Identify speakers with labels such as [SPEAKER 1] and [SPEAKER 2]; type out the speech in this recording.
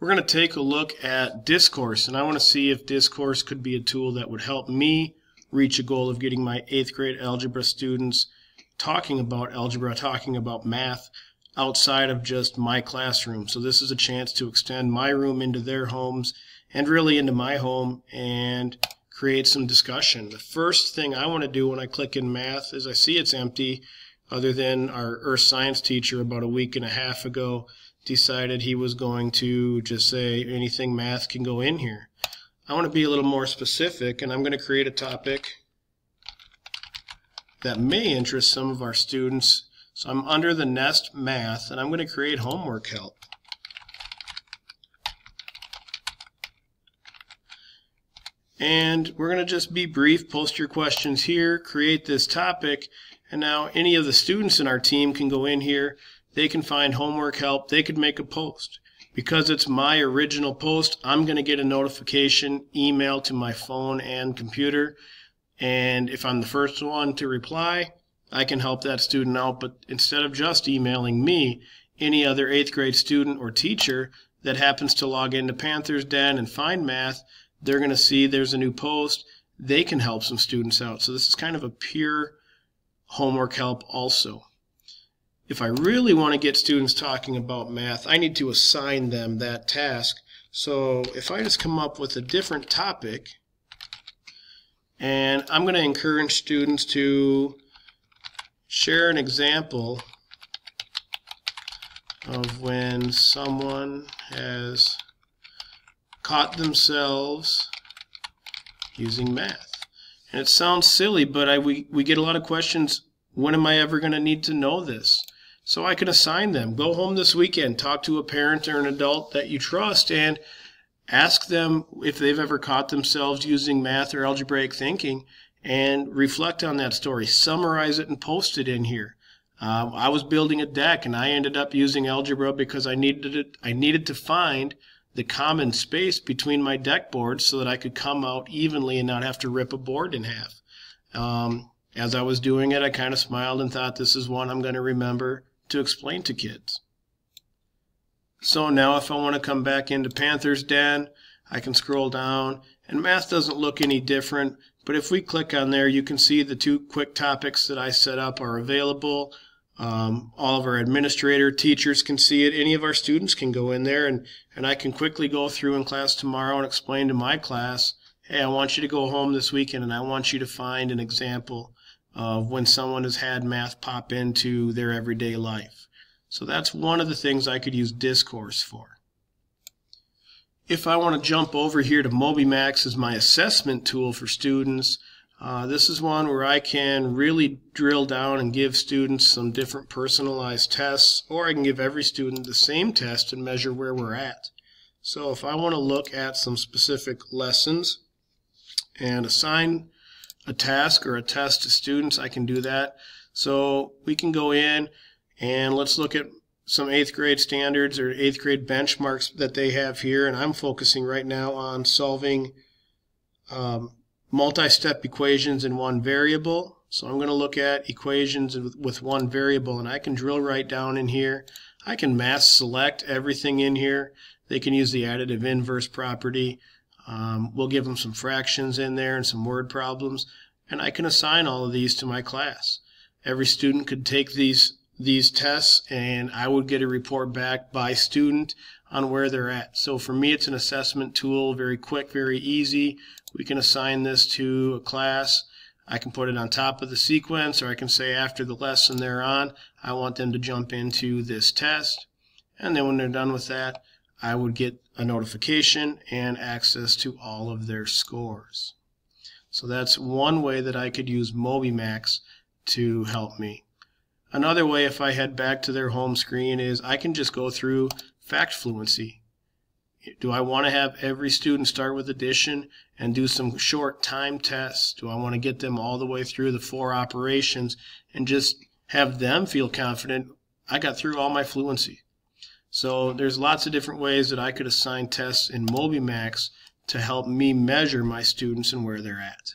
[SPEAKER 1] We're going to take a look at discourse, and I want to see if discourse could be a tool that would help me reach a goal of getting my 8th grade algebra students talking about algebra, talking about math outside of just my classroom. So this is a chance to extend my room into their homes and really into my home and create some discussion. The first thing I want to do when I click in math is I see it's empty, other than our earth science teacher about a week and a half ago decided he was going to just say anything math can go in here. I want to be a little more specific, and I'm going to create a topic that may interest some of our students. So I'm under the nest math, and I'm going to create homework help. And we're going to just be brief, post your questions here, create this topic, and now any of the students in our team can go in here. They can find homework help. They could make a post. Because it's my original post, I'm going to get a notification email to my phone and computer. And if I'm the first one to reply, I can help that student out. But instead of just emailing me, any other 8th grade student or teacher that happens to log into Panther's Den and find math, they're going to see there's a new post. They can help some students out. So this is kind of a peer homework help also. If I really want to get students talking about math, I need to assign them that task. So if I just come up with a different topic, and I'm going to encourage students to share an example of when someone has caught themselves using math. And it sounds silly, but we get a lot of questions, when am I ever going to need to know this? So I can assign them. Go home this weekend, talk to a parent or an adult that you trust, and ask them if they've ever caught themselves using math or algebraic thinking, and reflect on that story. Summarize it and post it in here. I was building a deck, and I ended up using algebra because I needed to find the common space between my deck boards so that I could come out evenly and not have to rip a board in half. As I was doing it, I kind of smiled and thought, this is one I'm going to remember to explain to kids. So now if I want to come back into Panther's Den, I can scroll down, and math doesn't look any different, but if we click on there, you can see the 2 quick topics that I set up are available. All of our administrator teachers can see it. Any of our students can go in there, and I can quickly go through in class tomorrow and explain to my class, hey, I want you to go home this weekend and I want you to find an example of when someone has had math pop into their everyday life. So that's one of the things I could use discourse for. If I want to jump over here to Mobymax as my assessment tool for students, this is one where I can really drill down and give students some different personalized tests, or I can give every student the same test and measure where we're at. So if I want to look at some specific lessons and assign a task or a test to students, I can do that. So we can go in and let's look at some 8th grade standards or 8th grade benchmarks that they have here, and I'm focusing right now on solving multi-step equations in one variable. So I'm going to look at equations with one variable, and I can drill right down in here. I can mass select everything in here. They can use the additive inverse property. We'll give them some fractions in there and some word problems, and I can assign all of these to my class. Every student could take these tests, and I would get a report back by student on where they're at. So for me, it's an assessment tool, very quick, very easy. We can assign this to a class. I can put it on top of the sequence, or I can say after the lesson they're on, I want them to jump into this test. And then when they're done with that, I would get a notification and access to all of their scores. So that's one way that I could use Mobymax to help me. Another way, if I head back to their home screen, is I can just go through fact fluency. Do I want to have every student start with addition and do some short time tests? Do I want to get them all the way through the 4 operations and just have them feel confident I got through all my fluency? So there's lots of different ways that I could assign tests in Mobymax to help me measure my students and where they're at.